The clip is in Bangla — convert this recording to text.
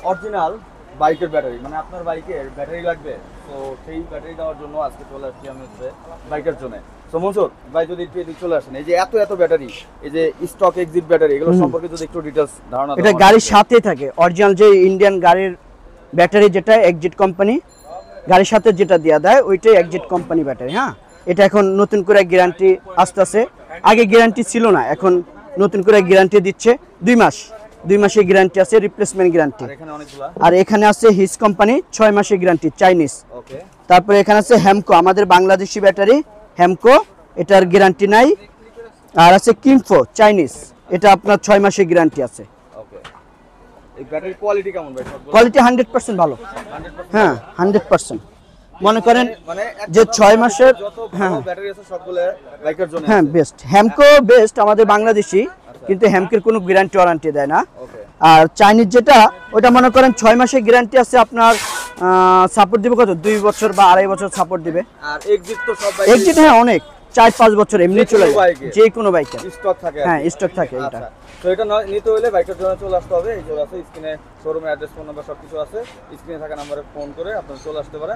অরিজিনাল বাইকের ব্যাটারি, মানে আপনার বাইকের ব্যাটারি লাগবে, তো সেই ব্যাটারি দেওয়ার জন্য আজকে চলে আসছি আমি হচ্ছে বাইকের জন্য। তো মনসুর ভাই যদি একটু এদিকে চলে আসেন, এই যে এত ব্যাটারি, এই যে স্টক এক্সিট ব্যাটারি, এগুলো সম্পর্কে যদি একটু ডিটেলস ধারণা এটা দেন। গাড়ির সাথেই থাকে, অরিজিনাল যে ইন্ডিয়ান গাড়ির ব্যাটারি যেটা এক্সিট কোম্পানি গাড়ির সাথে যেটা দেওয়া দেয় ওইটাই এক্সিট কোম্পানি ব্যাটারি। হ্যাঁ, এটা এখন নতুন করে গ্যারান্টি আসতেছে, আগে গ্যারান্টি ছিল না, এখন নতুন করে গ্যারান্টি দিচ্ছে 2 মাস, 2 মাসের গ্যারান্টি আছে, রিপ্লেসমেন্ট গ্যারান্টি। আর এখানে আছে হিস কোম্পানি 6 মাসের গ্যারান্টি, চাইনিজ। ওকে, তারপরে এখানে আছে হ্যামকো, আমাদের বাংলাদেশি ব্যাটারি হ্যামকো, এটার গ্যারান্টি নাই। আর আছে কিমফো চাইনিজ, এটা আপনার 6 মাসের গ্যারান্টি আছে। ওকে, এই ব্যাটারি কোয়ালিটি কেমন ভাই? কোয়ালিটি 100% ভালো। 100% হ্যাঁ 100%। মনে করেন মানে যে 6 মাসের, যত হ্যাঁ ভালো ব্যাটারি আছে সবগুলো বাইকের জন্য হ্যাঁ বেস্ট। হ্যামকো বেস্ট আমাদের বাংলাদেশি, কিন্তু হ্যামকের কোনো গ্যারান্টি ওয়ারান্টি দেয় না। ওকে, আর চাইনিজ যেটা ওটা মনে করেন 6 মাসের গ্যারান্টি আছে, আপনার সাপোর্ট দিবে কত 2 বছর বা 2.5 বছর সাপোর্ট দিবে। আর এক্সিট তো সব বাইক এক্সিট হ্যাঁ অনেক 4-5 বছর এমনি চলে যায় যে কোনো বাইকে। স্টক থাকে। হ্যাঁ স্টক থাকে এটা। আচ্ছা, তো এটা নিতে হলে বাইকের জন্য চলে আসতে হবে, এই যে আছে স্ক্রিনে শোরুমের অ্যাড্রেস, ফোন নাম্বার সবকিছু আছে, স্ক্রিনে থাকা নাম্বারে ফোন করে আপনারা চলে আসতে পারেন।